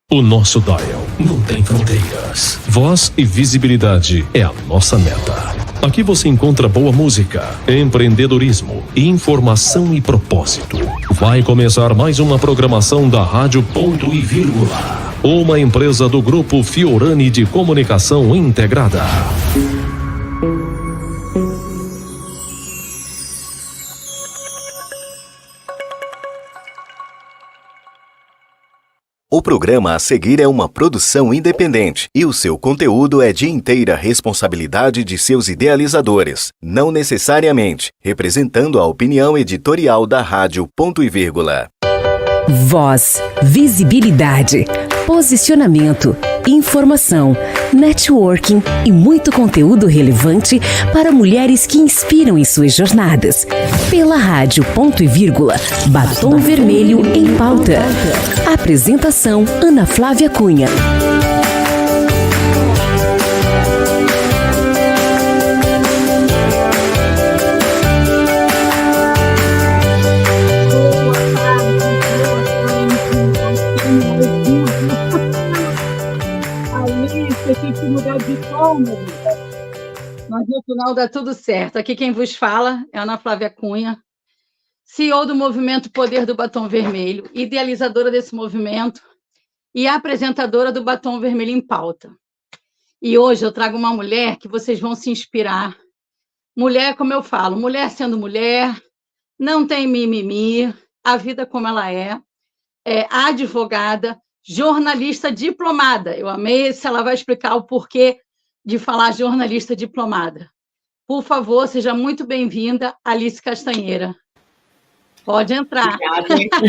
O nosso dial não tem fronteiras. Voz e visibilidade é a nossa meta. Aqui você encontra boa música, empreendedorismo, informação e propósito. Vai começar mais uma programação da Rádio Ponto e Vírgula, uma empresa do Grupo Fiorani de Comunicação Integrada. O programa a seguir é uma produção independente e o seu conteúdo é de inteira responsabilidade de seus idealizadores, não necessariamente representando a opinião editorial da Rádio Ponto e Vírgula. Voz, visibilidade, posicionamento, informação, networking e muito conteúdo relevante para mulheres que inspiram em suas jornadas. Pela Rádio Ponto e Vírgula, Batom Vermelho em Pauta. Apresentação: Ana Flávia Cunha. Mudar de tom, mas no final dá tudo certo. Aqui quem vos fala é Ana Flávia Cunha, CEO do movimento Poder do Batom Vermelho, idealizadora desse movimento e apresentadora do Batom Vermelho em Pauta. E hoje eu trago uma mulher que vocês vão se inspirar. Mulher, como eu falo, mulher sendo mulher, não tem mimimi, a vida como ela é advogada, jornalista diplomada. Eu amei se ela vai explicar o porquê de falar jornalista diplomada. Por favor, seja muito bem-vinda, Alice Castanheira. Pode entrar. Obrigada.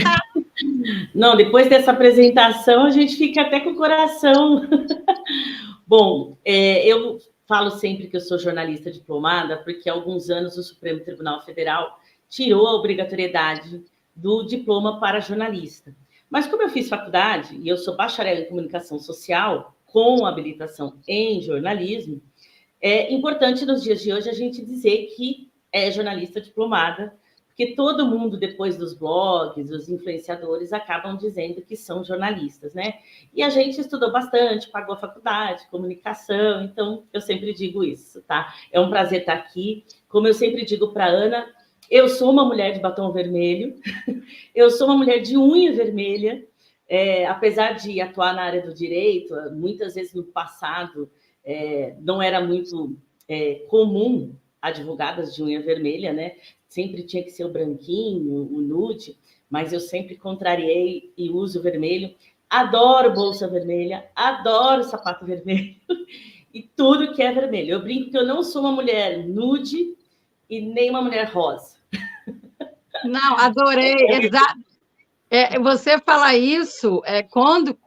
Não, depois dessa apresentação, a gente fica até com o coração. Bom, eu falo sempre que eu sou jornalista diplomada, porque há alguns anos o Supremo Tribunal Federal tirou a obrigatoriedade do diploma para jornalista. Mas como eu fiz faculdade, e eu sou bacharel em comunicação social, com habilitação em jornalismo, é importante nos dias de hoje a gente dizer que é jornalista diplomada, porque todo mundo, depois dos blogs, os influenciadores, acabam dizendo que são jornalistas, né? E a gente estudou bastante, pagou a faculdade, comunicação, então eu sempre digo isso, tá? É um prazer estar aqui. Como eu sempre digo para a Ana, eu sou uma mulher de batom vermelho, eu sou uma mulher de unha vermelha, apesar de atuar na área do direito, muitas vezes no passado não era muito comum advogadas de unha vermelha, né? Sempre tinha que ser o branquinho, o nude, mas eu sempre contrariei e uso vermelho. Adoro bolsa vermelha, adoro sapato vermelho e tudo que é vermelho. Eu brinco que eu não sou uma mulher nude e nem uma mulher rosa. Não, adorei, exato. Você falar isso, quando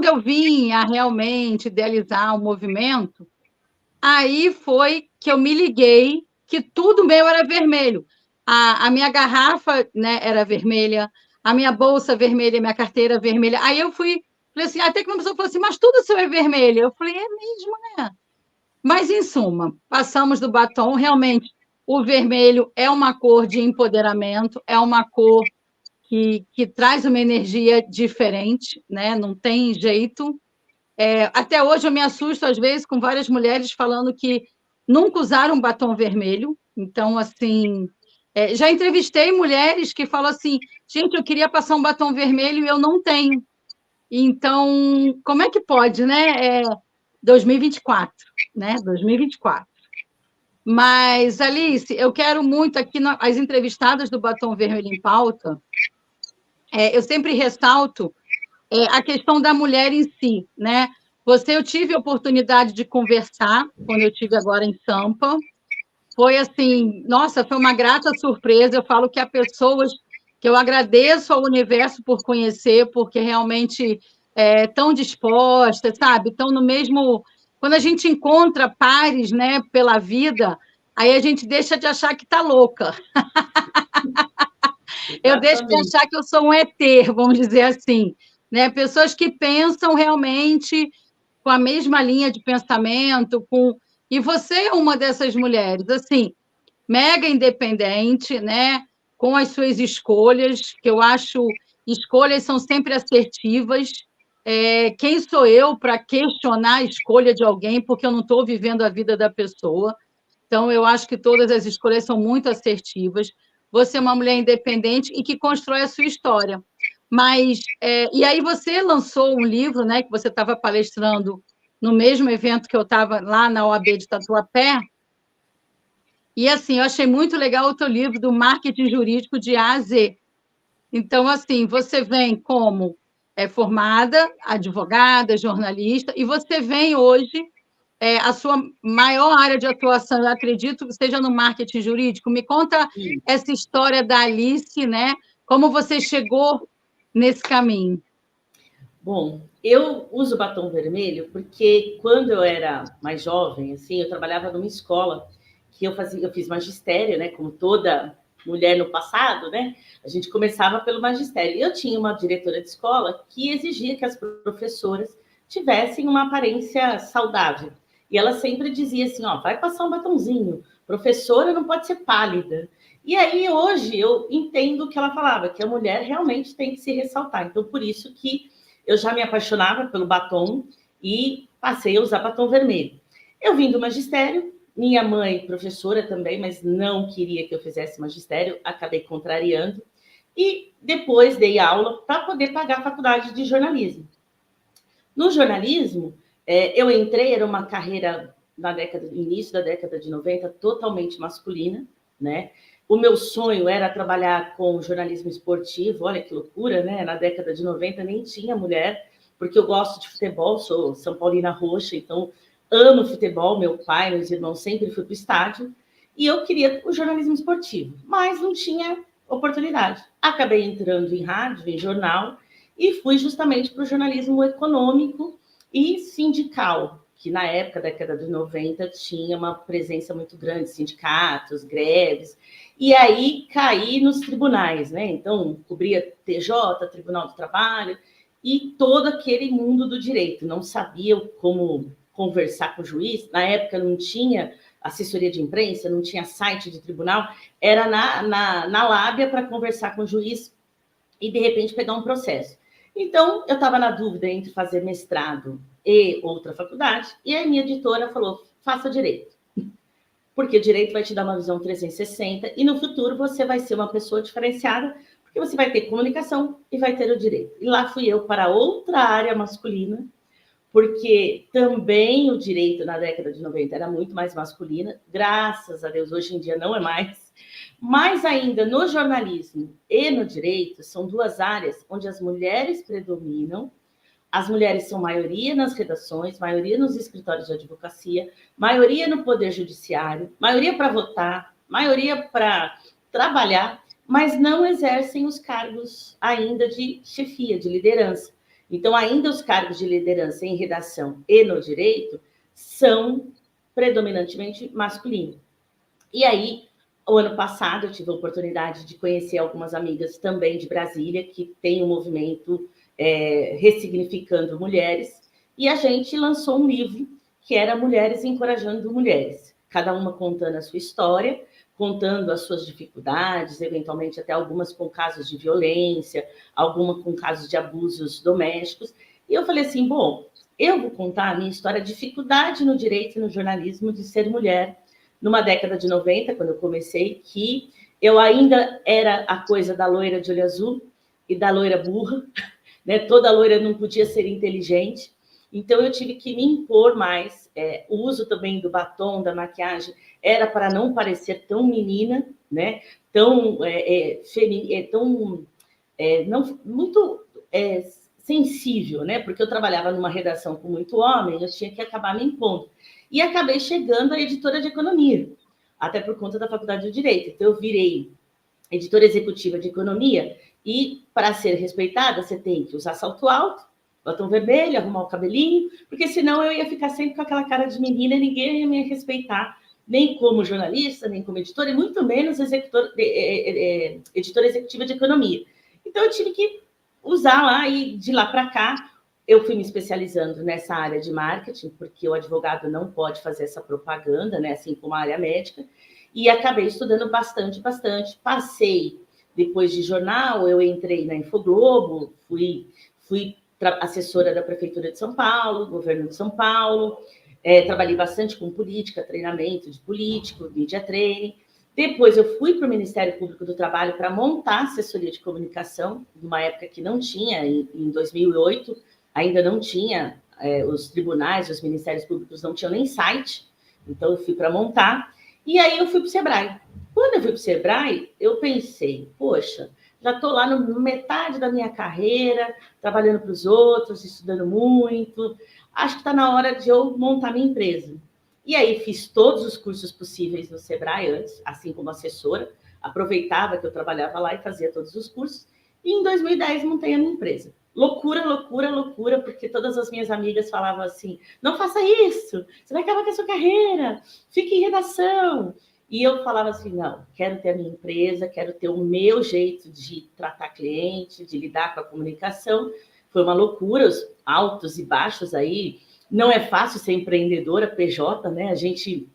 eu vim a realmente idealizar o movimento, aí foi que eu me liguei que tudo meu era vermelho. A minha garrafa, né, era vermelha, a minha bolsa vermelha, minha carteira vermelha. Aí eu falei assim, até que uma pessoa falou assim, mas tudo seu é vermelho. Eu falei, é mesmo, né? Mas, em suma, passamos do batom, realmente, o vermelho é uma cor de empoderamento, é uma cor que traz uma energia diferente, né? Não tem jeito. Até hoje eu me assusto, às vezes, com várias mulheres falando que nunca usaram batom vermelho. Então, assim, já entrevistei mulheres que falam assim, gente, eu queria passar um batom vermelho e eu não tenho. Então, como é que pode, né? 2024, né? 2024. Mas, Alice, eu quero muito aqui, as entrevistadas do Batom Vermelho em Pauta, eu sempre ressalto a questão da mulher em si, né? Eu tive a oportunidade de conversar quando eu estive agora em Sampa. Foi assim, nossa, foi uma grata surpresa. Eu falo que há pessoas que eu agradeço ao universo por conhecer, porque realmente estão dispostas, sabe? Estão no mesmo... Quando a gente encontra pares, né, pela vida, aí a gente deixa de achar que está louca. Eu deixo de achar que eu sou um ET, vamos dizer assim, né? Pessoas que pensam realmente com a mesma linha de pensamento, e você é uma dessas mulheres, assim, mega independente, né? Com as suas escolhas, que eu acho escolhas são sempre assertivas. quem sou eu para questionar a escolha de alguém, porque eu não estou vivendo a vida da pessoa. Então, eu acho que todas as escolhas são muito assertivas. Você é uma mulher independente e que constrói a sua história. Mas, e aí você lançou um livro, né, que você estava palestrando no mesmo evento que eu estava lá na OAB de Tatuapé. E, assim, eu achei muito legal o teu livro do marketing jurídico de A a Z. Então, assim, você vem como formada, advogada, jornalista, e você vem hoje, a sua maior área de atuação, eu acredito, que seja no marketing jurídico. Me conta essa história da Alice, né? Como você chegou nesse caminho? Bom, eu uso batom vermelho porque quando eu era mais jovem, assim, eu trabalhava numa escola que eu fiz magistério, né? Como toda mulher no passado, né? A gente começava pelo magistério. E eu tinha uma diretora de escola que exigia que as professoras tivessem uma aparência saudável. E ela sempre dizia assim, ó, vai passar um batonzinho, professora não pode ser pálida. E aí, hoje, eu entendo o que ela falava, que a mulher realmente tem que se ressaltar. Então, por isso que eu já me apaixonava pelo batom e passei a usar batom vermelho. Eu vim do magistério, minha mãe, professora também, mas não queria que eu fizesse magistério, acabei contrariando. E depois dei aula para poder pagar a faculdade de jornalismo. No jornalismo, eu entrei, era uma carreira início da década de 90, totalmente masculina, né? O meu sonho era trabalhar com jornalismo esportivo, olha que loucura, né? Na década de 90 nem tinha mulher, porque eu gosto de futebol, sou São Paulina roxa, então amo futebol, meu pai, meus irmãos sempre fui para o estádio, e eu queria o jornalismo esportivo, mas não tinha oportunidade. Acabei entrando em rádio, em jornal, e fui justamente para o jornalismo econômico e sindical, que na época, década de 90, tinha uma presença muito grande, sindicatos, greves, e aí caí nos tribunais, né? Então, cobria TJ, Tribunal do Trabalho, e todo aquele mundo do direito. Não sabia como conversar com o juiz, na época não tinha assessoria de imprensa, não tinha site de tribunal, era na lábia para conversar com o juiz e, de repente, pegar um processo. Então, eu estava na dúvida entre fazer mestrado e outra faculdade, e a minha editora falou, faça direito. Porque o direito vai te dar uma visão 360 e no futuro você vai ser uma pessoa diferenciada, porque você vai ter comunicação e vai ter o direito. E lá fui eu para outra área masculina, porque também o direito na década de 90 era muito mais masculina, graças a Deus, hoje em dia não é mais. Mas ainda no jornalismo e no direito, são duas áreas onde as mulheres predominam. As mulheres são maioria nas redações, maioria nos escritórios de advocacia, maioria no poder judiciário, maioria para votar, maioria para trabalhar, mas não exercem os cargos ainda de chefia, de liderança. Então, ainda os cargos de liderança em redação e no direito são predominantemente masculinos. E aí, o ano passado, eu tive a oportunidade de conhecer algumas amigas também de Brasília, que tem um movimento ressignificando mulheres, e a gente lançou um livro que era Mulheres Encorajando Mulheres, cada uma contando a sua história, contando as suas dificuldades, eventualmente até algumas com casos de violência, alguma com casos de abusos domésticos. E eu falei assim, bom, eu vou contar a minha história, a dificuldade no direito e no jornalismo de ser mulher, numa década de 90, quando eu comecei, que eu ainda era a coisa da loira de olho azul e da loira burra, né? Toda loira não podia ser inteligente, então eu tive que me impor mais. O uso também do batom, da maquiagem, era para não parecer tão menina, né? Tão muito sensível, né? Porque eu trabalhava numa redação com muito homem, eu tinha que acabar me impondo. E acabei chegando à editora de economia, até por conta da faculdade de Direito. Então, eu virei editora executiva de economia, e para ser respeitada, você tem que usar salto alto, batom vermelho, arrumar o cabelinho, porque senão eu ia ficar sempre com aquela cara de menina e ninguém ia me respeitar, nem como jornalista, nem como editora, e muito menos editora executiva de economia. Então, eu tive que usar lá, e de lá para cá, eu fui me especializando nessa área de marketing, porque o advogado não pode fazer essa propaganda, né, assim como a área médica, e acabei estudando bastante. Passei, depois de jornal, eu entrei na Infoglobo, fui assessora da Prefeitura de São Paulo, governo de São Paulo, trabalhei bastante com política, treinamento de político, media training. Depois eu fui para o Ministério Público do Trabalho para montar assessoria de comunicação, numa época que não tinha, em 2008, ainda não tinha, os tribunais, os ministérios públicos não tinham nem site, então eu fui para montar, e aí eu fui para o Sebrae. Quando eu fui para o Sebrae, eu pensei, poxa, já estou lá no metade da minha carreira, trabalhando para os outros, estudando muito, acho que está na hora de eu montar minha empresa. E aí fiz todos os cursos possíveis no Sebrae antes, assim como assessora, aproveitava que eu trabalhava lá e fazia todos os cursos, e em 2010 montei a minha empresa. Loucura, loucura, loucura, porque todas as minhas amigas falavam assim, não faça isso, você vai acabar com a sua carreira, fique em redação. E eu falava assim, não, quero ter a minha empresa, quero ter o meu jeito de tratar cliente, de lidar com a comunicação. Foi uma loucura, os altos e baixos aí. Não é fácil ser empreendedora, PJ, né? A gente,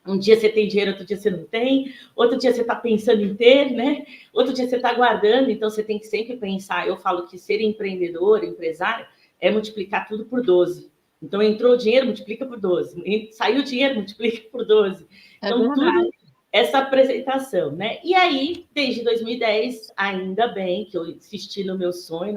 um dia você tem dinheiro, outro dia você não tem, outro dia você está pensando em ter, né? Outro dia você está guardando, então você tem que sempre pensar. Eu falo que ser empreendedor, empresário, é multiplicar tudo por 12. Então, entrou o dinheiro, multiplica por 12. Saiu o dinheiro, multiplica por 12. Então, tudo essa apresentação, né? E aí, desde 2010, ainda bem que eu insisti no meu sonho,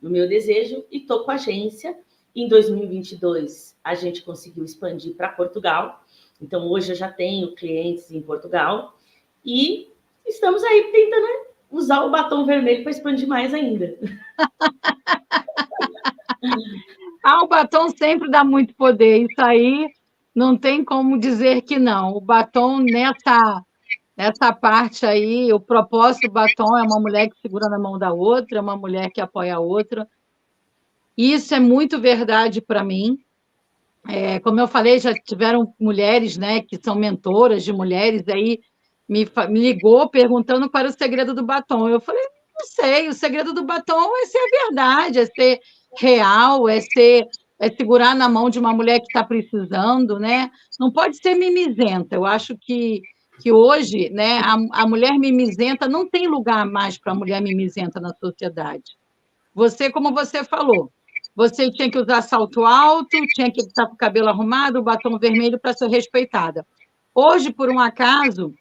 no meu desejo, e estou com a agência. Em 2022, a gente conseguiu expandir para Portugal. Então, hoje eu já tenho clientes em Portugal. E estamos aí tentando usar o batom vermelho para expandir mais ainda. O batom sempre dá muito poder. Isso aí não tem como dizer que não. O batom, nessa parte aí, o propósito do batom é uma mulher que segura na mão da outra, é uma mulher que apoia a outra. Isso é muito verdade para mim. Como eu falei, já tiveram mulheres, né, que são mentoras de mulheres, aí me ligou perguntando qual era o segredo do batom. Eu falei, não sei, o segredo do batom é ser a verdade, é ser real, é segurar na mão de uma mulher que está precisando, né? Não pode ser mimizenta. Eu acho que hoje, né, a mulher mimizenta não tem lugar mais para a mulher mimizenta na sociedade. Como você falou, você tinha que usar salto alto, tinha que estar com o cabelo arrumado, o batom vermelho para ser respeitada. Hoje, por um acaso,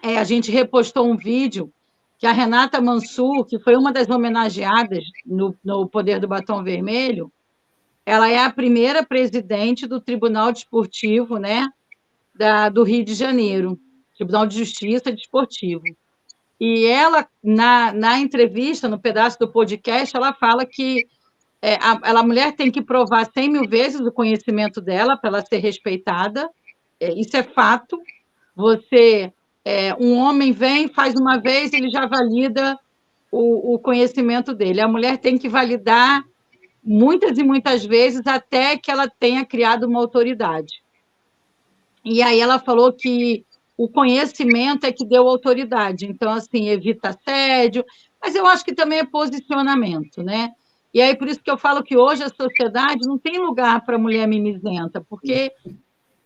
a gente repostou um vídeo que a Renata Mansur, que foi uma das homenageadas no Poder do Batom Vermelho, ela é a primeira presidente do Tribunal Desportivo, né, do Rio de Janeiro, Tribunal de Justiça Desportivo. E ela, na entrevista, no pedaço do podcast, ela fala que a mulher tem que provar 100 mil vezes o conhecimento dela para ela ser respeitada. Isso é fato. Um homem vem, faz uma vez, ele já valida o conhecimento dele. A mulher tem que validar muitas e muitas vezes até que ela tenha criado uma autoridade. E aí ela falou que o conhecimento é que deu autoridade. Então, assim, evita assédio, mas eu acho que também é posicionamento, né? E aí, por isso que eu falo que hoje a sociedade não tem lugar para mulher mimizenta, porque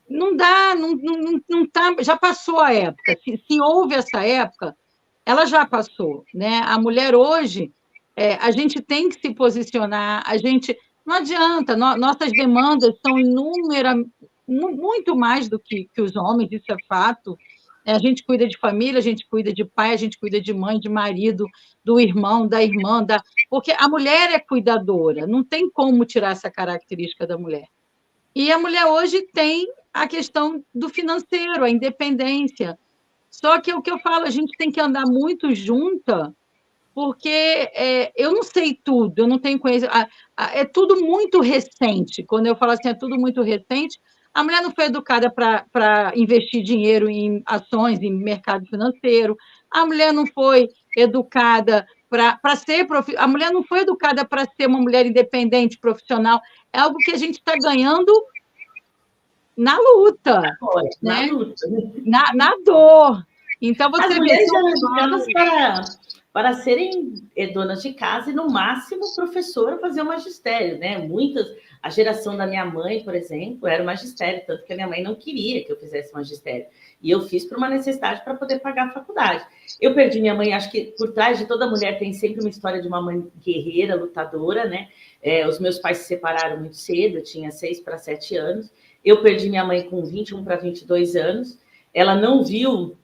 não dá, não tá, já passou a época. Se houve essa época, ela já passou, né? A mulher hoje, a gente tem que se posicionar, não adianta, nossas demandas são inúmeras, muito mais do que os homens, isso é fato. A gente cuida de família, a gente cuida de pai, a gente cuida de mãe, de marido, do irmão, da irmã, porque a mulher é cuidadora, não tem como tirar essa característica da mulher. E a mulher hoje tem a questão do financeiro, a independência. Só que o que eu falo, a gente tem que andar muito junta, porque eu não sei tudo, eu não tenho conhecimento. É tudo muito recente. Quando eu falo assim, é tudo muito recente, a mulher não foi educada para investir dinheiro em ações, em mercado financeiro. A mulher não foi educada para ser... A mulher não foi educada para ser uma mulher independente, profissional. É algo que a gente está ganhando na luta. Na né? luta. Na dor. Então, você As mulheres eram educadas para serem donas de casa e, no máximo, professora fazer o magistério, né? Muitas, A geração da minha mãe, por exemplo, era o magistério, tanto que a minha mãe não queria que eu fizesse magistério. E eu fiz por uma necessidade para poder pagar a faculdade. Eu perdi minha mãe, acho que por trás de toda mulher tem sempre uma história de uma mãe guerreira, lutadora, né? Os meus pais se separaram muito cedo, eu tinha 6 para 7 anos. Eu perdi minha mãe com 21 para 22 anos. Ela não viu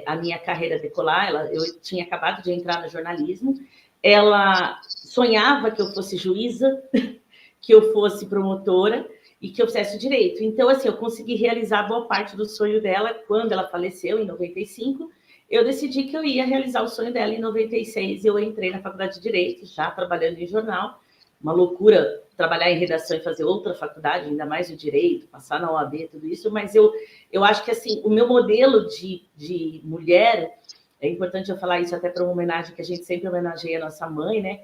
a minha carreira decolar, eu tinha acabado de entrar no jornalismo. Ela sonhava que eu fosse juíza, que eu fosse promotora e que eu fizesse direito. Então, assim, eu consegui realizar boa parte do sonho dela quando ela faleceu, em 95. Eu decidi que eu ia realizar o sonho dela em 96. Eu entrei na faculdade de Direito, já trabalhando em jornal. Uma loucura trabalhar em redação e fazer outra faculdade, ainda mais o Direito, passar na OAB, tudo isso. Mas eu acho que, assim, o meu modelo de mulher, é importante eu falar isso até para uma homenagem que a gente sempre homenageia a nossa mãe, né?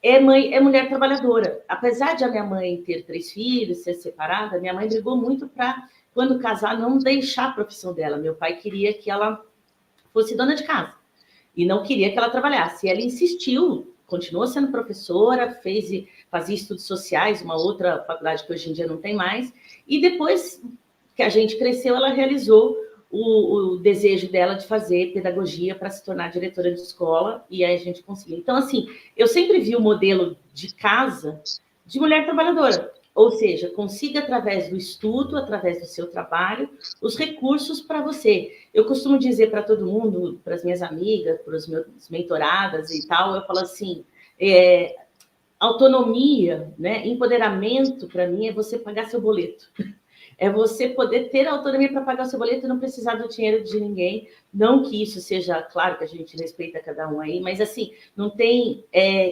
É mulher trabalhadora. Apesar de a minha mãe ter 3 filhos, ser separada, minha mãe brigou muito para, quando casar, não deixar a profissão dela. Meu pai queria que ela fosse dona de casa e não queria que ela trabalhasse. E ela insistiu, continuou sendo professora, fazia estudos sociais, uma outra faculdade que hoje em dia não tem mais. E depois que a gente cresceu, ela realizou o desejo dela de fazer pedagogia para se tornar diretora de escola, e aí a gente conseguiu. Então, assim, eu sempre vi o modelo de casa de mulher trabalhadora, ou seja, consiga, através do estudo, através do seu trabalho, os recursos para você. Eu costumo dizer para todo mundo, para as minhas amigas, para os meus mentoradas e tal, eu falo assim, autonomia, né, empoderamento, para mim, é você pagar seu boleto. É você poder ter autonomia para pagar o seu boleto e não precisar do dinheiro de ninguém. Não que isso seja, claro que a gente respeita cada um aí, mas assim, não tem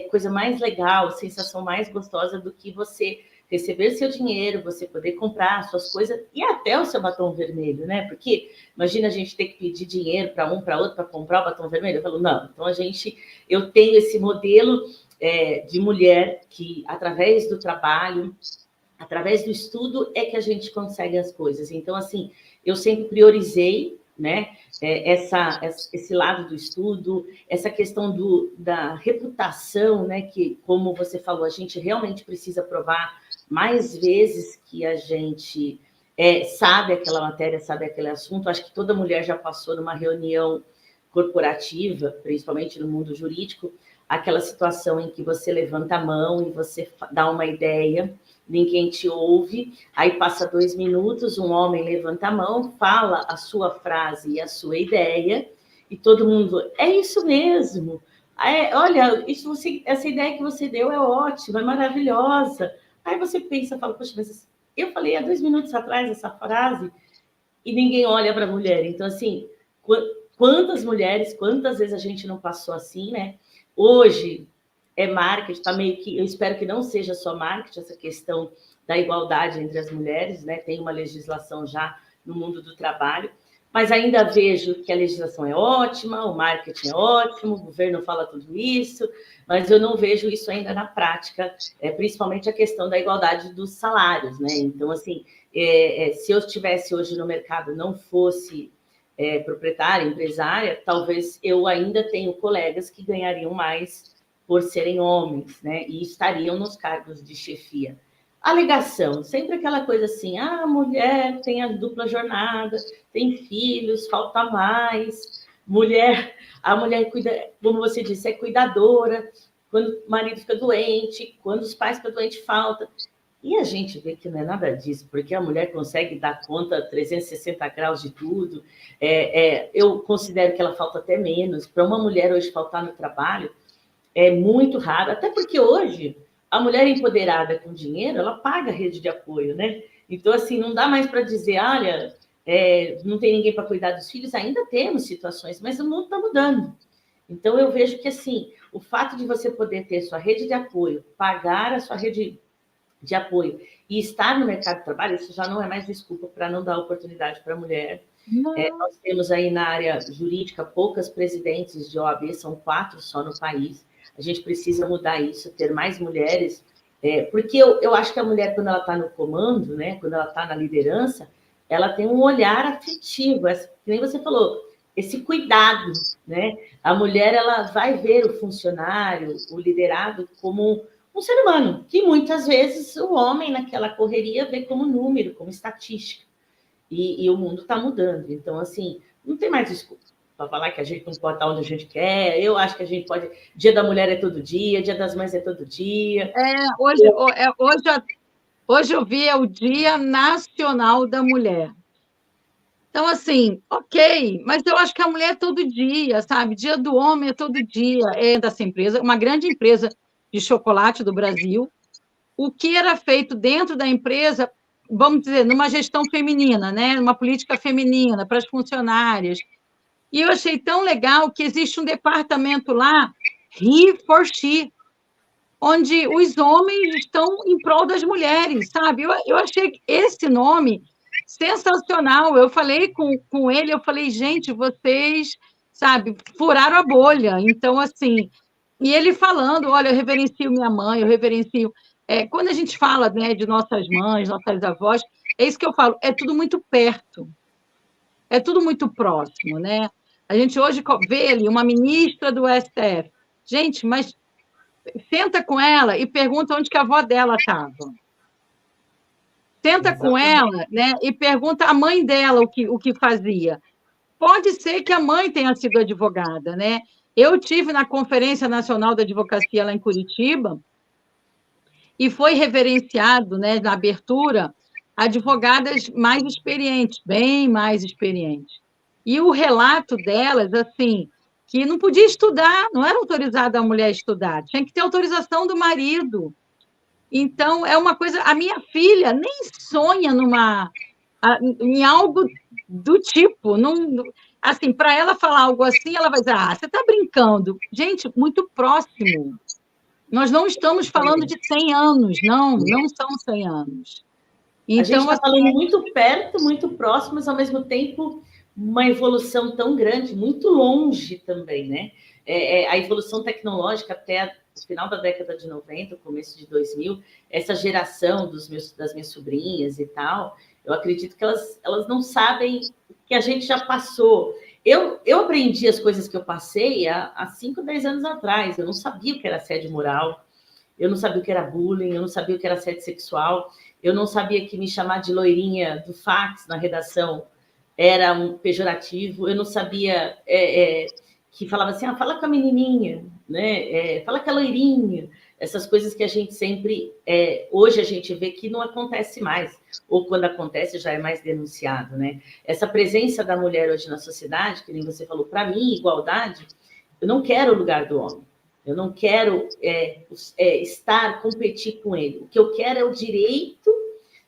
coisa mais legal, sensação mais gostosa do que você receber seu dinheiro, você poder comprar suas coisas e até o seu batom vermelho, né? Porque imagina a gente ter que pedir dinheiro para um, para outro, para comprar o batom vermelho. Eu falo, não. Então, eu tenho esse modelo de mulher que, através do trabalho, através do estudo é que a gente consegue as coisas. Então, assim, eu sempre priorizei, né, esse lado do estudo, essa questão da reputação, né, que, como você falou, a gente realmente precisa provar mais vezes que a gente sabe aquela matéria, sabe aquele assunto. Acho que toda mulher já passou numa reunião corporativa, principalmente no mundo jurídico, aquela situação em que você levanta a mão e você dá uma ideia, ninguém te ouve, aí passa 2 minutos, um homem levanta a mão, fala a sua frase e a sua ideia, e todo mundo, é isso mesmo, olha, essa ideia que você deu é ótima, é maravilhosa. Aí você pensa, fala, poxa, mas eu falei há 2 minutos atrás essa frase, e ninguém olha para a mulher. Então, assim, quantas mulheres, quantas vezes a gente não passou assim, né? Hoje é marketing, está meio que, eu espero que não seja só marketing, essa questão da igualdade entre as mulheres, né? Tem uma legislação já no mundo do trabalho, mas ainda vejo que a legislação é ótima, o marketing é ótimo, o governo fala tudo isso, mas eu não vejo isso ainda na prática, principalmente a questão da igualdade dos salários, né? Então, assim, se eu estivesse hoje no mercado, não fosse proprietária, empresária, talvez eu ainda tenho colegas que ganhariam mais por serem homens, né? E estariam nos cargos de chefia. Alegação, sempre aquela coisa assim, a mulher tem a dupla jornada, tem filhos, falta mais, a mulher cuida, como você disse, é cuidadora, quando o marido fica doente, quando os pais ficam doentes, falta. E a gente vê que não é nada disso, porque a mulher consegue dar conta 360 graus de tudo. Eu considero que ela falta até menos. Para uma mulher hoje faltar no trabalho é muito raro, até porque hoje a mulher empoderada com dinheiro, ela paga a rede de apoio, né? Então, assim, não dá mais para dizer, olha, não tem ninguém para cuidar dos filhos. Ainda temos situações, mas o mundo está mudando. Então, eu vejo que, assim, o fato de você poder ter sua rede de apoio, pagar a sua rede de apoio e estar no mercado de trabalho, isso já não é mais desculpa para não dar oportunidade para a mulher. Nós temos aí na área jurídica poucas presidentes de OAB, são 4 só no país. A gente precisa mudar isso, ter mais mulheres, porque eu acho que a mulher, quando ela está no comando, né, quando ela está na liderança, ela tem um olhar afetivo, que nem você falou, esse cuidado, né? A mulher, ela vai ver o funcionário, o liderado, como um ser humano, que muitas vezes o homem, naquela correria, vê como número, como estatística. E o mundo está mudando. Então, assim, não tem mais desculpa para falar que a gente não pode estar onde a gente quer. Eu acho que a gente pode... Dia da Mulher é todo dia, Dia das Mães é todo dia. Hoje eu vi, é o Dia Nacional da Mulher. Então, assim, ok, mas eu acho que a mulher é todo dia, sabe? Dia do homem é todo dia. É dessa empresa, uma grande empresa de chocolate do Brasil. O que era feito dentro da empresa, vamos dizer, numa gestão feminina, né? Uma política feminina para as funcionárias. E eu achei tão legal que existe um departamento lá, He for She, onde os homens estão em prol das mulheres, sabe? Eu achei esse nome sensacional. Eu falei com ele, eu falei, gente, vocês, sabe, furaram a bolha. Então, assim, e ele falando, olha, eu reverencio minha mãe, eu reverencio... quando a gente fala, né, de nossas mães, nossas avós, é isso que eu falo, é tudo muito perto, é tudo muito próximo, né? A gente hoje vê ali uma ministra do STF. Gente, mas senta com ela e pergunta onde que a avó dela estava. Senta com ela, né, e pergunta à mãe dela o que fazia. Pode ser que a mãe tenha sido advogada, né? Eu tive na Conferência Nacional da Advocacia lá em Curitiba e foi reverenciado, né, na abertura, advogadas mais experientes, bem mais experientes. E o relato delas, assim, que não podia estudar, não era autorizada a mulher estudar, tinha que ter autorização do marido. Então, é uma coisa... A minha filha nem sonha em algo do tipo. Não, assim, para ela falar algo assim, ela vai dizer, você está brincando. Gente, muito próximo. Nós não estamos falando de 100 anos, não são 100 anos. Então, a gente está assim, falando muito perto, muito próximo, mas, ao mesmo tempo, uma evolução tão grande, muito longe também, né? A evolução tecnológica até o final da década de 90, começo de 2000, essa geração das minhas sobrinhas e tal, eu acredito que elas não sabem que a gente já passou. Eu aprendi as coisas que eu passei há 5, 10 anos atrás. Eu não sabia o que era assédio moral, eu não sabia o que era bullying, eu não sabia o que era assédio sexual, eu não sabia que me chamar de loirinha do fax na redação era um pejorativo, eu não sabia que falava assim, fala com a menininha, né? Fala com a loirinha. Essas coisas que a gente sempre... hoje a gente vê que não acontece mais, ou quando acontece já é mais denunciado, né? Essa presença da mulher hoje na sociedade, que nem você falou, para mim, igualdade, eu não quero o lugar do homem, eu não quero competir com ele. O que eu quero é o direito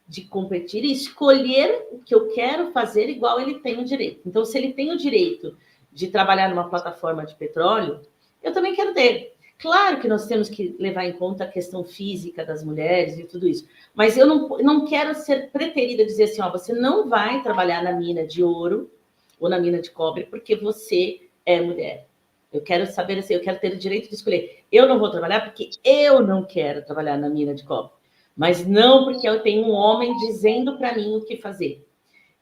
de competir e escolher o que eu quero fazer igual ele tem o direito. Então, se ele tem o direito de trabalhar numa plataforma de petróleo, eu também quero ter. Claro que nós temos que levar em conta a questão física das mulheres e tudo isso, mas eu não quero ser preterida, dizer assim, você não vai trabalhar na mina de ouro ou na mina de cobre porque você é mulher. Eu quero saber assim, eu quero ter o direito de escolher. Eu não vou trabalhar porque eu não quero trabalhar na mina de cobre, mas não porque eu tenho um homem dizendo para mim o que fazer.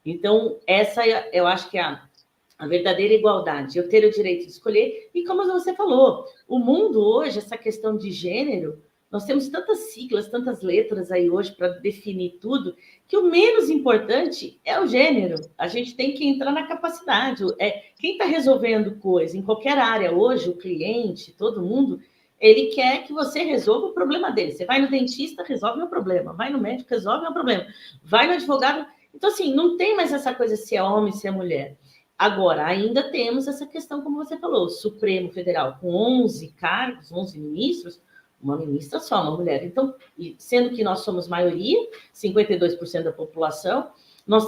Então, essa eu acho que é a verdadeira igualdade, eu ter o direito de escolher. E como você falou, o mundo hoje, essa questão de gênero, nós temos tantas siglas, tantas letras aí hoje para definir tudo, que o menos importante é o gênero. A gente tem que entrar na capacidade. Quem está resolvendo coisa em qualquer área hoje, o cliente, todo mundo, ele quer que você resolva o problema dele. Você vai no dentista, resolve meu problema. Vai no médico, resolve meu problema. Vai no advogado. Então, assim, não tem mais essa coisa se é homem, se é mulher. Agora, ainda temos essa questão, como você falou, Supremo Federal, com 11 cargos, 11 ministros, uma ministra só, uma mulher. Então, sendo que nós somos maioria, 52% da população, nós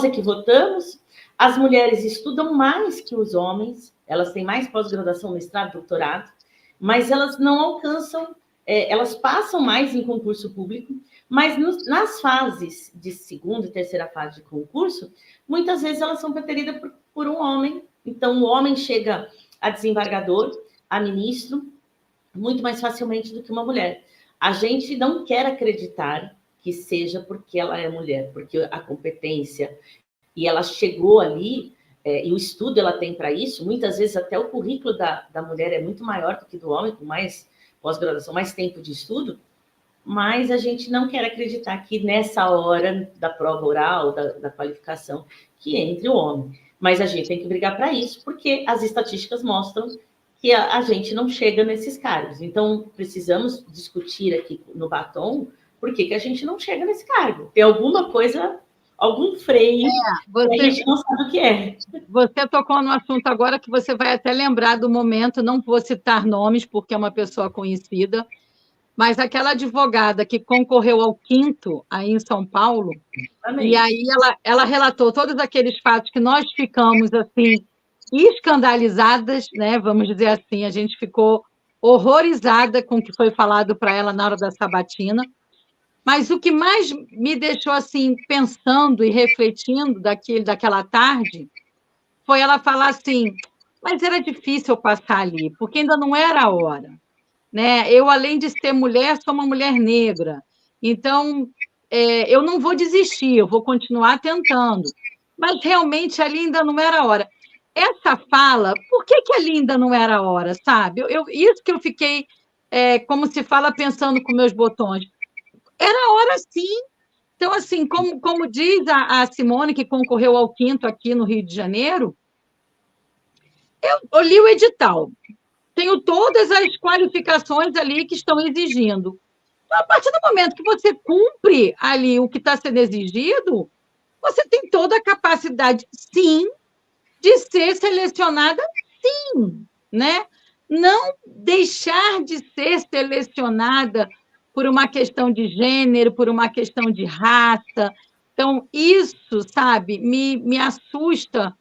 é que votamos, as mulheres estudam mais que os homens, elas têm mais pós-graduação, mestrado, doutorado, mas elas não alcançam, elas passam mais em concurso público, mas nas fases de segunda e terceira fase de concurso, muitas vezes elas são preteridas por um homem. Então, o homem chega a desembargador, a ministro, muito mais facilmente do que uma mulher. A gente não quer acreditar que seja porque ela é mulher, porque a competência, e ela chegou ali, e o estudo ela tem para isso, muitas vezes até o currículo da mulher é muito maior do que do homem, com mais pós-graduação, mais tempo de estudo, mas a gente não quer acreditar que nessa hora da prova oral, da qualificação, que entre o homem. Mas a gente tem que brigar para isso, porque as estatísticas mostram que a gente não chega nesses cargos. Então, precisamos discutir aqui no Batom por que a gente não chega nesse cargo. Tem alguma coisa, algum freio que a gente não sabe o que é. Você tocou no assunto agora que você vai até lembrar do momento, não vou citar nomes, porque é uma pessoa conhecida, mas aquela advogada que concorreu ao 5º aí em São Paulo, e aí ela relatou todos aqueles fatos que nós ficamos, assim, escandalizadas, né? Vamos dizer assim, a gente ficou horrorizada com o que foi falado para ela na hora da sabatina, mas o que mais me deixou, assim, pensando e refletindo daquela tarde foi ela falar assim, mas era difícil eu passar ali, porque ainda não era a hora. Né? Eu, além de ser mulher, sou uma mulher negra. Então, eu não vou desistir, eu vou continuar tentando. Mas, realmente, ali ainda não era a hora. Essa fala, por que ali ainda não era a hora, sabe? Isso que eu fiquei, como se fala, pensando com meus botões. Era a hora, sim. Então, assim, como diz a Simone, que concorreu ao 5º aqui no Rio de Janeiro, eu li o edital. Tenho todas as qualificações ali que estão exigindo. Então, a partir do momento que você cumpre ali o que está sendo exigido, você tem toda a capacidade, sim, de ser selecionada, sim, né? Não deixar de ser selecionada por uma questão de gênero, por uma questão de raça. Então, isso, sabe, me assusta.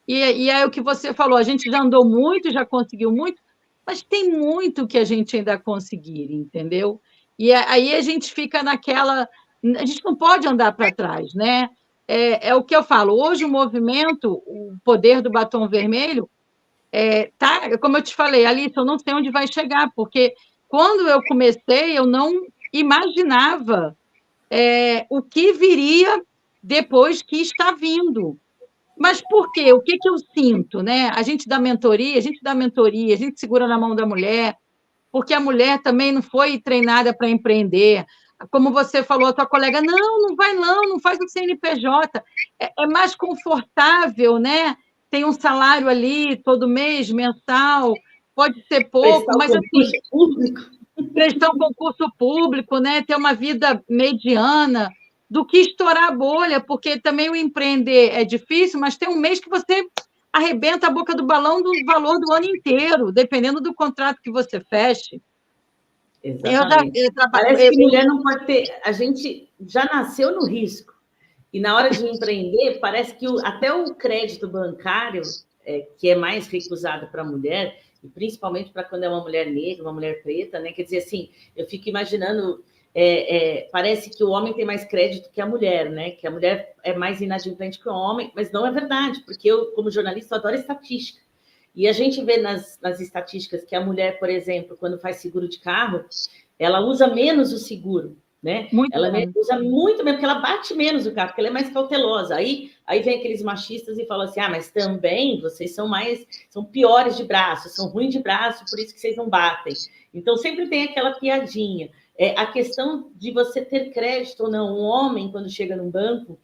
E é o que você falou, a gente já andou muito, já conseguiu muito, mas tem muito que a gente ainda conseguir, entendeu? E aí a gente fica naquela... A gente não pode andar para trás, né? É o que eu falo. Hoje o movimento, o poder do batom vermelho, tá, como eu te falei, Alice, eu não sei onde vai chegar, porque quando eu comecei, eu não imaginava o que viria depois que está vindo. Mas por quê? O que eu sinto, né? A gente dá mentoria, a gente segura na mão da mulher, porque a mulher também não foi treinada para empreender. Como você falou, a tua colega, não vai não faz o CNPJ. É mais confortável, né? Tem um salário ali todo mês, mensal, pode ser pouco, mas assim, prestar um concurso público, né? Ter uma vida mediana, do que estourar a bolha, porque também o empreender é difícil, mas tem um mês que você arrebenta a boca do balão do valor do ano inteiro, dependendo do contrato que você feche. Exatamente. Parece que mulher não pode ter... A gente já nasceu no risco. E na hora de empreender, parece que até o crédito bancário, que é mais recusado para a mulher, e principalmente para quando é uma mulher negra, uma mulher preta, né? Quer dizer, assim, eu fico imaginando... parece que o homem tem mais crédito que a mulher, né? Que a mulher é mais inadimplente que o homem, mas não é verdade, porque eu, como jornalista, adoro estatística. E a gente vê nas estatísticas que a mulher, por exemplo, quando faz seguro de carro, ela usa menos o seguro, né? Ela usa muito menos, porque ela bate menos o carro, porque ela é mais cautelosa. Aí vem aqueles machistas e falam assim, mas também vocês são piores de braço, são ruins de braço, por isso que vocês não batem. Então, sempre tem aquela piadinha. A questão de você ter crédito ou não, um homem, quando chega num banco,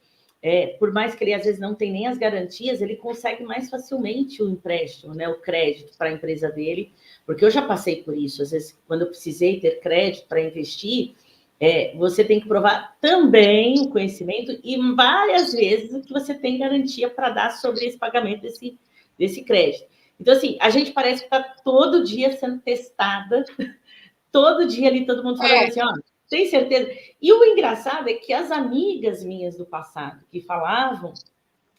por mais que ele, às vezes, não tenha nem as garantias, ele consegue mais facilmente o empréstimo, né, o crédito para a empresa dele, porque eu já passei por isso. Às vezes, quando eu precisei ter crédito para investir, você tem que provar também o conhecimento e várias vezes o que você tem garantia para dar sobre esse pagamento desse crédito. Então, assim, a gente parece que está todo dia sendo testada, todo dia ali, todo mundo falando assim, tem certeza? E o engraçado é que as amigas minhas do passado, que falavam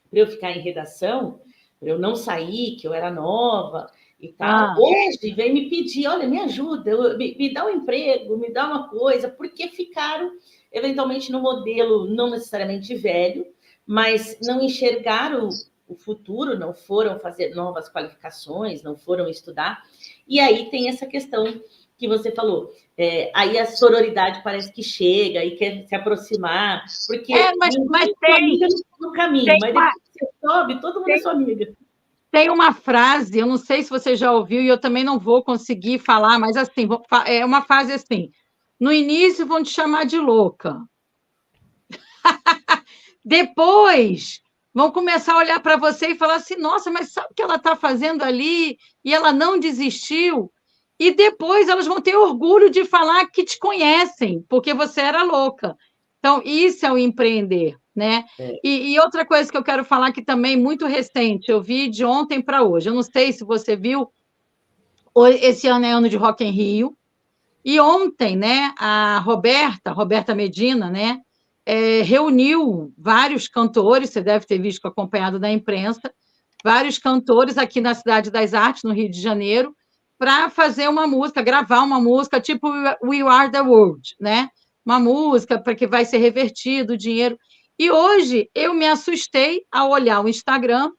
para eu ficar em redação, para eu não sair, que eu era nova e tal, hoje vem me pedir, olha, me ajuda, me dá um emprego, me dá uma coisa, porque ficaram, eventualmente, no modelo não necessariamente velho, mas não enxergaram o futuro, não foram fazer novas qualificações, não foram estudar. E aí tem essa questão que você falou, aí a sororidade parece que chega e quer se aproximar, porque mas tem no caminho, mas depois que você sobe, todo mundo é sua amiga. Tem uma frase, eu não sei se você já ouviu, e eu também não vou conseguir falar, mas assim, é uma frase assim: no início vão te chamar de louca. Depois vão começar a olhar para você e falar assim: nossa, mas sabe o que ela está fazendo ali? E ela não desistiu. E depois elas vão ter orgulho de falar que te conhecem, porque você era louca. Então, isso é o empreender, né? E outra coisa que eu quero falar que também muito recente, eu vi de ontem para hoje. Eu não sei se você viu, esse ano é ano de Rock in Rio, e ontem, né, a Roberta Medina, né, reuniu vários cantores, você deve ter visto acompanhado da imprensa, vários cantores aqui na Cidade das Artes, no Rio de Janeiro, para fazer uma música, gravar uma música tipo We Are the World, né? Uma música para que vai ser revertido o dinheiro. E hoje eu me assustei ao olhar o Instagram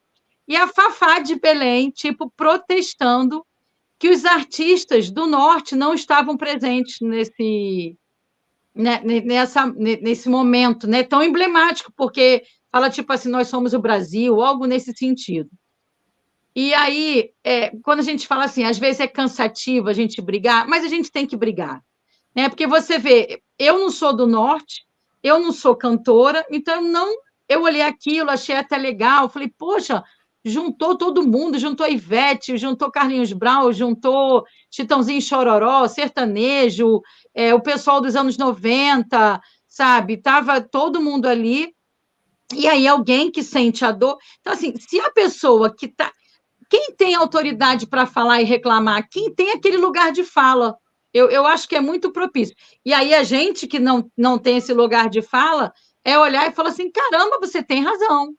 e a Fafá de Belém, tipo, protestando que os artistas do Norte não estavam presentes nesse momento, né, tão emblemático, porque fala tipo assim, nós somos o Brasil, algo nesse sentido. E aí, quando a gente fala assim, às vezes é cansativo a gente brigar, mas a gente tem que brigar, né? Porque você vê, eu não sou do Norte, eu não sou cantora, então eu olhei aquilo, achei até legal, falei, poxa, juntou todo mundo, juntou a Ivete, juntou Carlinhos Brau, juntou Chitãozinho e Chororó, sertanejo, o pessoal dos anos 90, sabe? Tava todo mundo ali, e aí alguém que sente a dor. Então, assim, se a pessoa que está. Quem tem autoridade para falar e reclamar? Quem tem aquele lugar de fala? Eu acho que é muito propício. E aí a gente que não tem esse lugar de fala é olhar e falar assim: caramba, você tem razão,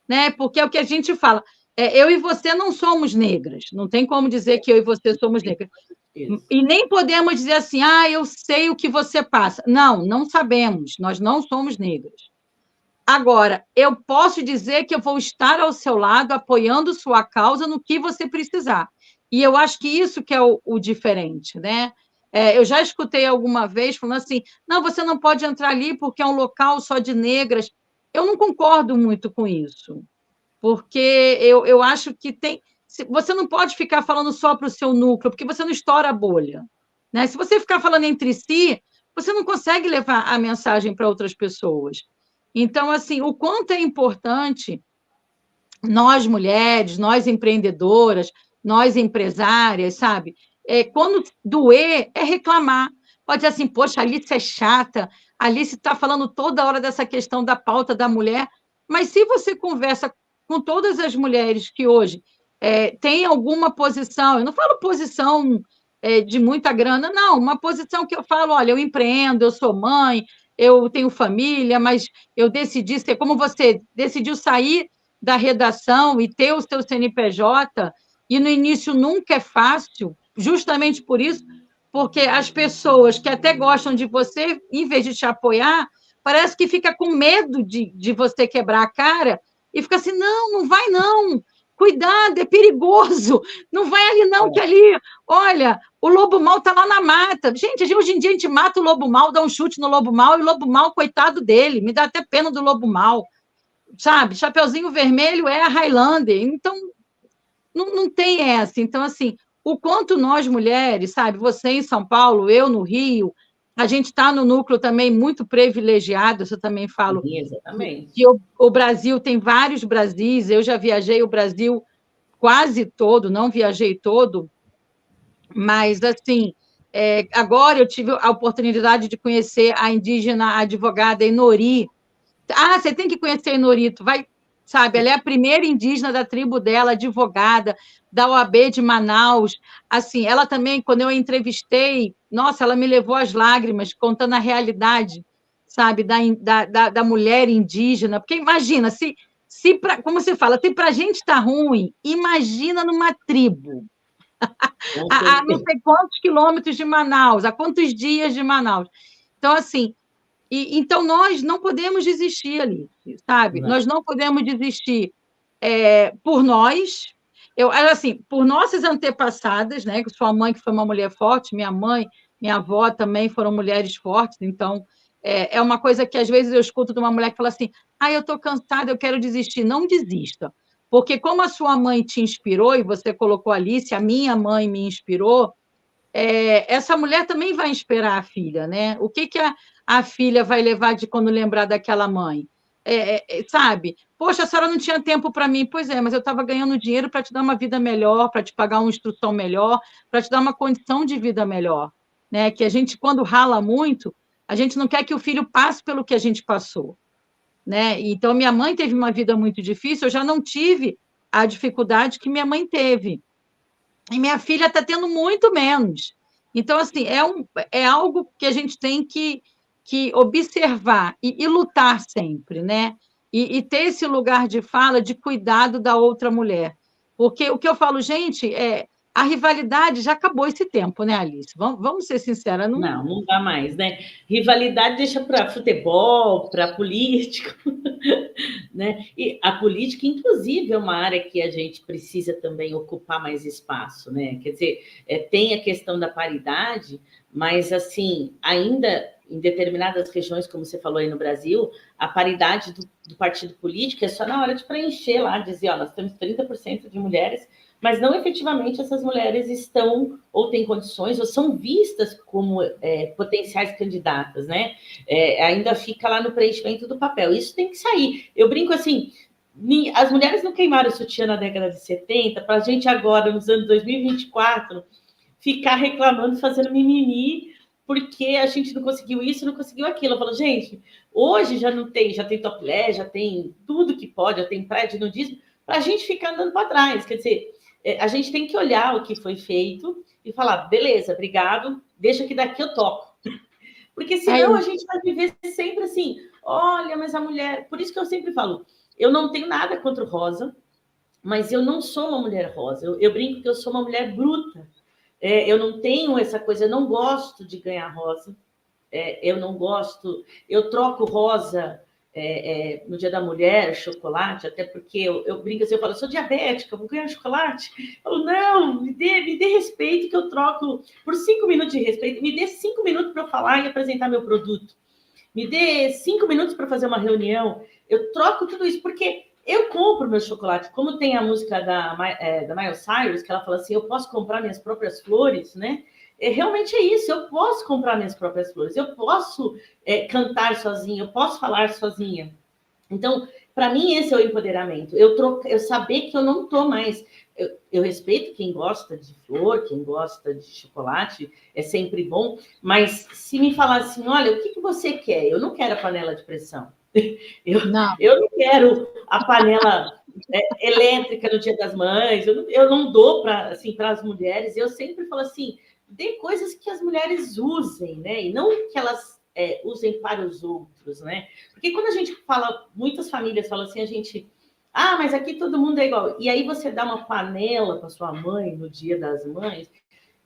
né? Porque é o que a gente fala. Eu e você não somos negras. Não tem como dizer que eu e você somos negras. E nem podemos dizer assim: eu sei o que você passa. Não sabemos. Nós não somos negras. Agora, eu posso dizer que eu vou estar ao seu lado, apoiando sua causa no que você precisar. E eu acho que isso que é o diferente, né? Eu já escutei alguma vez falando assim, não, você não pode entrar ali porque é um local só de negras. Eu não concordo muito com isso, porque eu acho que você não pode ficar falando só para o seu núcleo, porque você não estoura a bolha, né? Se você ficar falando entre si, você não consegue levar a mensagem para outras pessoas. Então, assim, o quanto é importante nós mulheres, nós empreendedoras, nós empresárias, sabe? Quando doer, é reclamar. Pode dizer assim, poxa, a Alice é chata, a Alice está falando toda hora dessa questão da pauta da mulher, mas se você conversa com todas as mulheres que hoje têm alguma posição, eu não falo posição de muita grana, não, uma posição que eu falo, olha, eu empreendo, eu sou mãe, eu tenho família, mas eu decidi ser como você decidiu sair da redação e ter o seu CNPJ, e no início nunca é fácil, justamente por isso, porque as pessoas que até gostam de você, em vez de te apoiar, parece que fica com medo de você quebrar a cara e fica assim, não vai não, cuidado, é perigoso, não vai ali não, que ali, olha, o lobo mau está lá na mata. Gente, hoje em dia a gente mata o lobo mau, dá um chute no lobo mau, e o lobo mau, coitado dele, me dá até pena do lobo mau, sabe? Chapeuzinho Vermelho é a Highlander, então não tem essa. Então, assim, o quanto nós mulheres, sabe, você em São Paulo, eu no Rio, a gente está no núcleo também muito privilegiado, eu também falo. Sim, exatamente. Que o Brasil tem vários Brasis, eu já viajei o Brasil quase todo, não viajei todo, mas, assim, agora eu tive a oportunidade de conhecer a indígena advogada Inori. Você tem que conhecer a Inori, tu vai, sabe, ela é a primeira indígena da tribo dela, advogada, da OAB de Manaus. Assim, ela também, quando eu a entrevistei, nossa, ela me levou às lágrimas, contando a realidade, sabe, da mulher indígena. Porque imagina, como você fala, se para a gente está ruim, imagina numa tribo. A não sei quantos quilômetros de Manaus, a quantos dias de Manaus. Então, assim, então nós não podemos desistir ali, sabe? Não. Nós não podemos desistir por nós, assim, por nossas antepassadas, né? Sua mãe, que foi uma mulher forte, minha mãe, minha avó também foram mulheres fortes, então é uma coisa que às vezes eu escuto de uma mulher que fala assim, eu estou cansada, eu quero desistir. Não desista. Porque como a sua mãe te inspirou, e você colocou Alice, a minha mãe me inspirou, essa mulher também vai inspirar a filha, né? O que a filha vai levar de quando lembrar daquela mãe? Sabe? Poxa, a senhora não tinha tempo para mim. Pois é, mas eu estava ganhando dinheiro para te dar uma vida melhor, para te pagar uma instrução melhor, para te dar uma condição de vida melhor. Né? Que a gente, quando rala muito, a gente não quer que o filho passe pelo que a gente passou. Né? Então, minha mãe teve uma vida muito difícil, eu já não tive a dificuldade que minha mãe teve. E minha filha está tendo muito menos. Então, assim, é algo que a gente tem que observar e lutar sempre, né? E ter esse lugar de fala, de cuidado da outra mulher. Porque o que eu falo, gente, a rivalidade já acabou esse tempo, né, Alice? Vamos ser sinceras. Não dá mais, né? Rivalidade deixa para futebol, para político, né? E a política, inclusive, é uma área que a gente precisa também ocupar mais espaço, né? Quer dizer, tem a questão da paridade, mas, assim, ainda em determinadas regiões, como você falou aí no Brasil, a paridade do partido político é só na hora de preencher lá, dizer, ó, nós temos 30% de mulheres, mas não efetivamente essas mulheres estão ou têm condições ou são vistas como potenciais candidatas, né? Ainda fica lá no preenchimento do papel. Isso tem que sair. Eu brinco assim, as mulheres não queimaram o sutiã na década de 70 para a gente agora, nos anos 2024, ficar reclamando, fazendo mimimi, porque a gente não conseguiu isso, não conseguiu aquilo. Eu falo, gente, hoje já tem topless, já tem tudo que pode, já tem praia de nudismo, para a gente ficar andando para trás. Quer dizer, a gente tem que olhar o que foi feito e falar, beleza, obrigado, deixa que daqui eu toco. Porque senão a gente vai viver sempre assim, olha, mas a mulher... Por isso que eu sempre falo, eu não tenho nada contra o rosa, mas eu não sou uma mulher rosa. Eu brinco que eu sou uma mulher bruta. Eu não tenho essa coisa, eu não gosto de ganhar rosa. Eu não gosto... Eu troco rosa... no Dia da Mulher, chocolate, até porque eu brinco assim, eu falo, eu sou diabética, vou ganhar chocolate? Eu falo, não, me dê respeito que eu troco por 5 minutos de respeito, me dê 5 minutos para eu falar e apresentar meu produto, me dê 5 minutos para fazer uma reunião, eu troco tudo isso, porque eu compro meu chocolate, como tem a música da Miley Cyrus, que ela fala assim, eu posso comprar minhas próprias flores, né? Realmente é isso, eu posso comprar minhas próprias flores, eu posso cantar sozinha, eu posso falar sozinha. Então, para mim, esse é o empoderamento. Eu saber que eu não estou mais... Eu respeito quem gosta de flor, quem gosta de chocolate, é sempre bom, mas se me falar assim, olha, o que você quer? Eu não quero a panela de pressão. Eu não quero a panela elétrica no Dia das Mães, eu não dou para as mulheres, eu sempre falo assim, dê coisas que as mulheres usem, né? E não que elas usem para os outros, né? Porque quando a gente fala, muitas famílias falam assim, mas aqui todo mundo é igual. E aí você dá uma panela para sua mãe no Dia das Mães,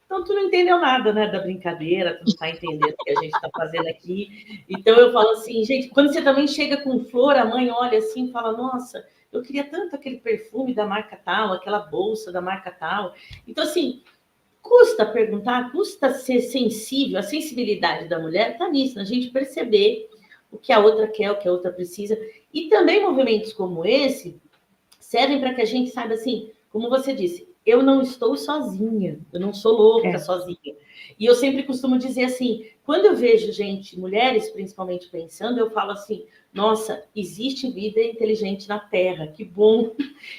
então tu não entendeu nada, né, da brincadeira, tu não está entendendo o que a gente está fazendo aqui. Então eu falo assim, gente, quando você também chega com flor, a mãe olha assim e fala, nossa, eu queria tanto aquele perfume da marca tal, aquela bolsa da marca tal. Então, assim, custa perguntar, custa ser sensível. A sensibilidade da mulher está nisso, na gente perceber o que a outra quer, o que a outra precisa. E também movimentos como esse servem para que a gente saiba assim, como você disse, eu não estou sozinha, eu não sou louca sozinha. E eu sempre costumo dizer assim, quando eu vejo gente, mulheres principalmente pensando, eu falo assim, nossa, existe vida inteligente na Terra, que bom.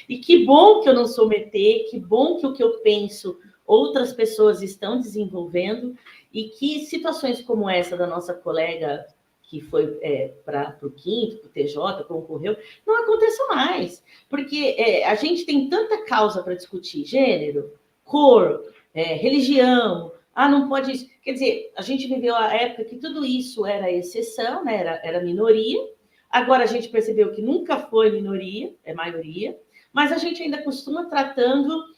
E que bom que eu não sou ET, que bom que o que eu penso outras pessoas estão desenvolvendo e que situações como essa da nossa colega que foi para o quinto, para o TJ, concorreu, não aconteça mais. Porque a gente tem tanta causa para discutir, gênero, cor, religião, não pode isso. Quer dizer, a gente viveu a época que tudo isso era exceção, né? Era minoria, agora a gente percebeu que nunca foi minoria, é maioria, mas a gente ainda continua tratando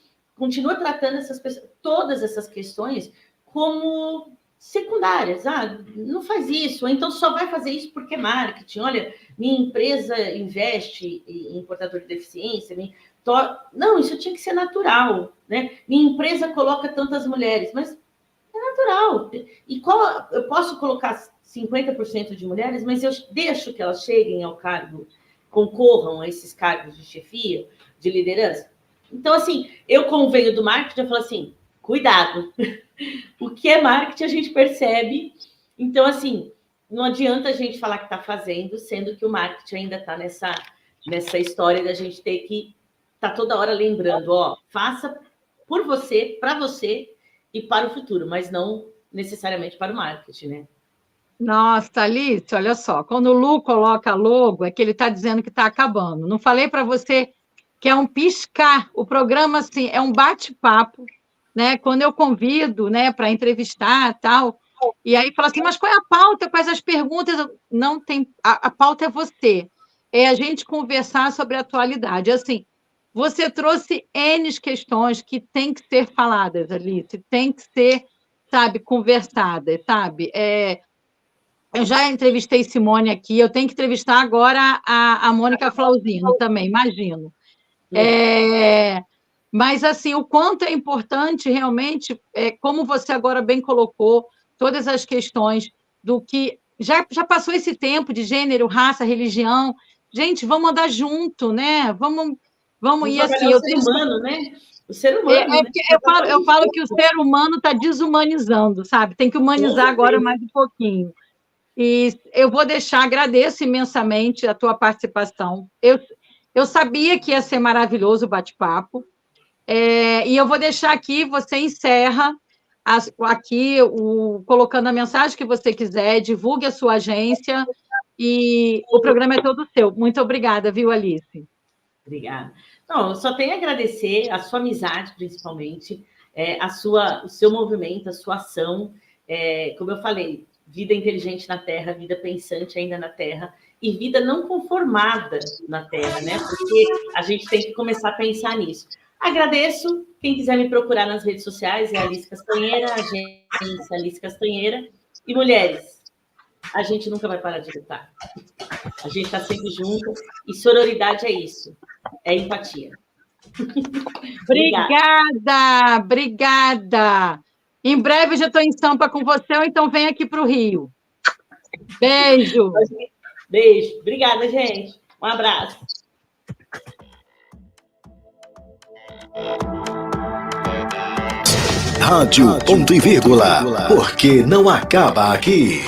todas essas questões como secundárias. Não faz isso, ou então só vai fazer isso porque é marketing. Olha, minha empresa investe em portador de deficiência. Não, isso tinha que ser natural, né? Minha empresa coloca tantas mulheres, mas é natural. E eu posso colocar 50% de mulheres, mas eu deixo que elas cheguem ao cargo concorram a esses cargos de chefia, de liderança. Então, assim, eu como venho do marketing, eu falo assim, cuidado. O que é marketing a gente percebe. Então, assim, não adianta a gente falar que está fazendo, sendo que o marketing ainda está nessa história da gente ter que estar toda hora lembrando, ó, faça por você, para você e para o futuro, mas não necessariamente para o marketing, né? Nossa, Alice, olha só, quando o Lu coloca logo, é que ele está dizendo que está acabando. Não falei para você que é um piscar. O programa, assim, é um bate-papo, né? Quando eu convido, né, para entrevistar tal, e aí fala assim, mas qual é a pauta? Quais as perguntas? Não tem, a pauta é você. É a gente conversar sobre a atualidade. Assim, você trouxe N questões que têm que ser faladas, Alice, tem que ser, sabe, conversadas, sabe? Eu já entrevistei Simone aqui, eu tenho que entrevistar agora a Mônica Flauzino também, imagino. Mas, assim, o quanto é importante, realmente, como você agora bem colocou, todas as questões do que... Já passou esse tempo de gênero, raça, religião. Gente, vamos andar junto, né? Vamos ir assim... o ser humano, né? O ser humano, né? Eu falo que o ser humano está desumanizando, sabe? Tem que humanizar agora mais um pouquinho. E eu vou deixar, agradeço imensamente a tua participação. Eu sabia que ia ser maravilhoso o bate-papo, e eu vou deixar aqui, você encerra aqui colocando a mensagem que você quiser, divulgue a sua agência, e o programa é todo seu. Muito obrigada, viu, Alice? Obrigada. Não, eu só tenho a agradecer a sua amizade, principalmente, o seu movimento, a sua ação. Como eu falei, vida inteligente na Terra, vida pensante ainda na Terra, e vida não conformada na Terra, né? Porque a gente tem que começar a pensar nisso. Agradeço. Quem quiser me procurar nas redes sociais é Alice Castanheira, agência Alice Castanheira. E mulheres, a gente nunca vai parar de lutar. A gente está sempre junto. E sororidade é isso. É empatia. Obrigada. Em breve eu já estou em Sampa com você, ou então vem aqui para o Rio. Beijo. Beijo. Obrigada, gente. Um abraço. Rádio Ponto e Vírgula, porque não acaba aqui.